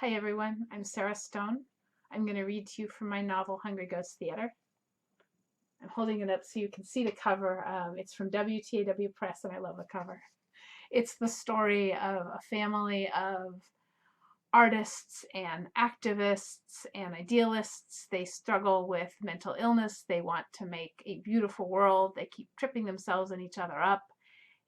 Hi everyone, I'm Sarah Stone. I'm going to read to you from my novel Hungry Ghost Theater. I'm holding it up so you can see the cover. It's from WTAW Press and I love the cover. It's the story of a family of artists and activists and idealists. They struggle with mental illness. They want to make a beautiful world. They keep tripping themselves and each other up.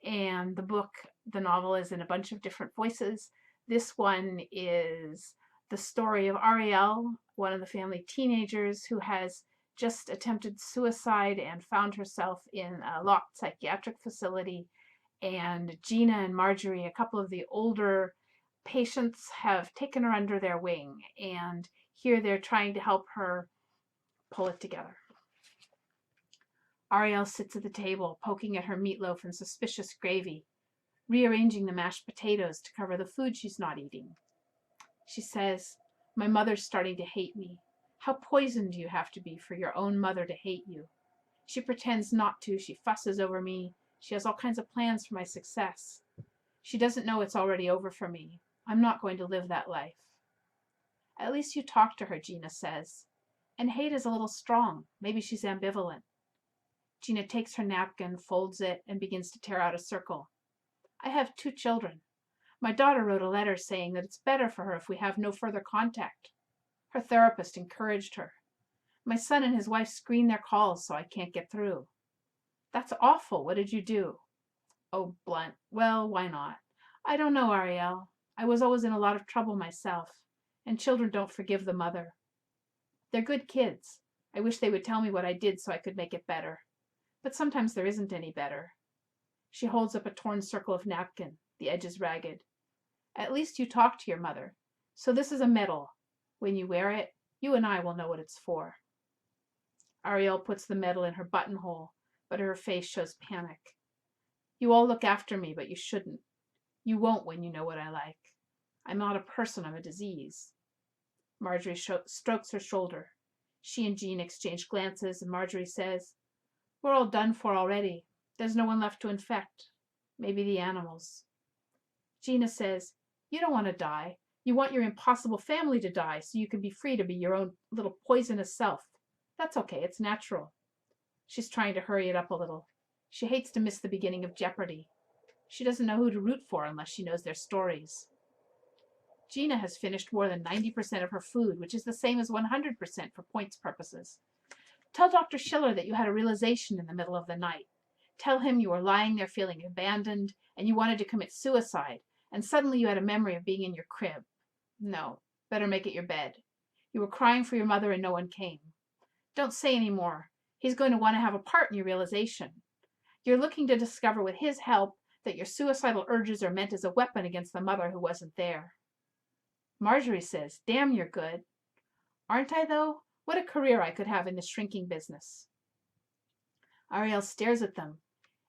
And the novel is in a bunch of different voices. This one is the story of Ariel, one of the family teenagers who has just attempted suicide and found herself in a locked psychiatric facility. And Gina and Marjorie, a couple of the older patients, have taken her under their wing. And here they're trying to help her pull it together. Ariel sits at the table, poking at her meatloaf and suspicious gravy, rearranging the mashed potatoes to cover the food she's not eating. She says, "My mother's starting to hate me. How poisoned do you have to be for your own mother to hate you? She pretends not to. She fusses over me. She has all kinds of plans for my success. She doesn't know it's already over for me. I'm not going to live that life." "At least you talk to her," Gina says. "And hate is a little strong. Maybe she's ambivalent." Gina takes her napkin, folds it, and begins to tear out a circle. "I have 2 children. My daughter wrote a letter saying that it's better for her if we have no further contact. Her therapist encouraged her. My son and his wife screen their calls so I can't get through." "That's awful. What did you do?" "Oh, blunt. Well, why not? I don't know, Ariel. I was always in a lot of trouble myself, and children don't forgive the mother. They're good kids. I wish they would tell me what I did so I could make it better. But sometimes there isn't any better." She holds up a torn circle of napkin. The edge is ragged. "At least you talk to your mother. So this is a medal. When you wear it, you and I will know what it's for." Ariel puts the medal in her buttonhole, but her face shows panic. "You all look after me, but you shouldn't. You won't when you know what I like. I'm not a person, I'm a disease." Marjorie strokes her shoulder. She and Jean exchange glances, and Marjorie says, "We're all done for already. There's no one left to infect. Maybe the animals." Gina says, "You don't want to die. You want your impossible family to die so you can be free to be your own little poisonous self. That's okay, it's natural." She's trying to hurry it up a little. She hates to miss the beginning of Jeopardy. She doesn't know who to root for unless she knows their stories. Gina has finished more than 90% of her food, which is the same as 100% for points purposes. "Tell Dr. Schiller that you had a realization in the middle of the night. Tell him you were lying there feeling abandoned and you wanted to commit suicide, and suddenly you had a memory of being in your crib. No, better make it your bed. You were crying for your mother and no one came. Don't say any more. He's going to want to have a part in your realization. You're looking to discover with his help that your suicidal urges are meant as a weapon against the mother who wasn't there." Marjorie says, "Damn, you're good." "Aren't I, though? What a career I could have in the shrinking business." Ariel stares at them.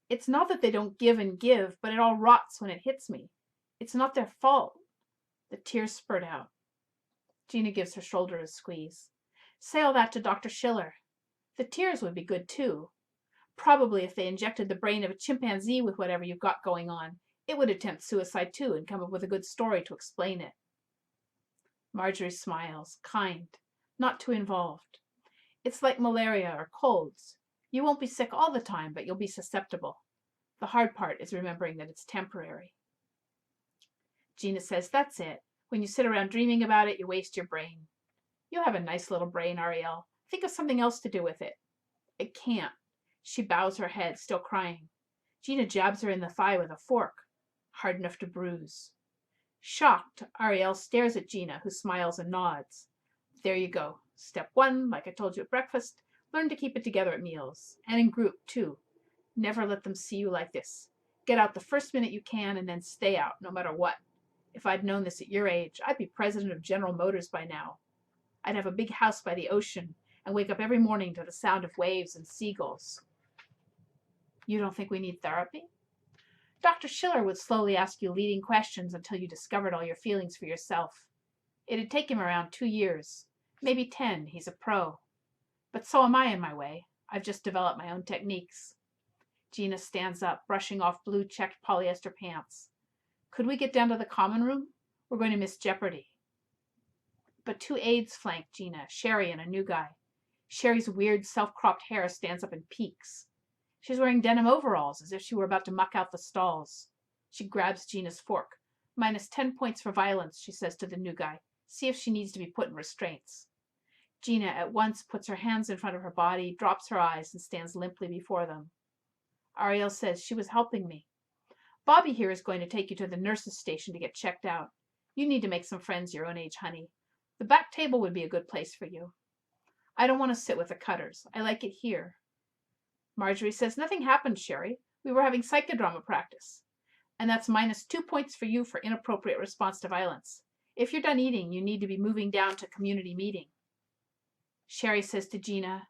"It's not that they don't give and give, but it all rots when it hits me. It's not their fault." The tears spurt out. Gina gives her shoulder a squeeze. "Say all that to Dr. Schiller. The tears would be good, too. Probably if they injected the brain of a chimpanzee with whatever you've got going on, it would attempt suicide, too, and come up with a good story to explain it." Marjorie smiles, kind, not too involved. "It's like malaria or colds. You won't be sick all the time, but you'll be susceptible. The hard part is remembering that it's temporary." Gina says, "That's it. When you sit around dreaming about it, you waste your brain. You have a nice little brain, Ariel. Think of something else to do with it." "I can't." She bows her head, still crying. Gina jabs her in the thigh with a fork, hard enough to bruise. Shocked, Ariel stares at Gina, who smiles and nods. "There you go. Step 1, like I told you at breakfast, learn to keep it together at meals. And in group, too. Never let them see you like this. Get out the first minute you can and then stay out, no matter what. If I'd known this at your age, I'd be president of General Motors by now. I'd have a big house by the ocean and wake up every morning to the sound of waves and seagulls." "You don't think we need therapy?" "Dr. Schiller would slowly ask you leading questions until you discovered all your feelings for yourself. It'd take him around 2 years, maybe 10. He's a pro. But so am I in my way. I've just developed my own techniques." Gina stands up, brushing off blue checked polyester pants. "Could we get down to the common room? We're going to miss Jeopardy." But two aides flank Gina, Sherry and a new guy. Sherry's weird self-cropped hair stands up in peaks. She's wearing denim overalls as if she were about to muck out the stalls. She grabs Gina's fork. -10 points for violence, she says to the new guy. See if she needs to be put in restraints. Gina at once puts her hands in front of her body, drops her eyes, and stands limply before them. Ariel says, she was helping me. Bobby here is going to take you to the nurse's station to get checked out. You need to make some friends your own age, honey. The back table would be a good place for you. I don't want to sit with the Cutters. I like it here. Marjorie says, nothing happened, Sherry. We were having psychodrama practice. And that's -2 points for you for inappropriate response to violence. If you're done eating, you need to be moving down to community meeting. Sherry says to Gina,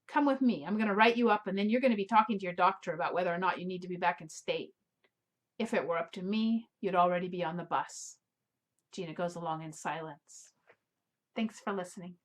come with me. I'm going to write you up, and then you're going to be talking to your doctor about whether or not you need to be back in state. If it were up to me, you'd already be on the bus. Gina goes along in silence. Thanks for listening.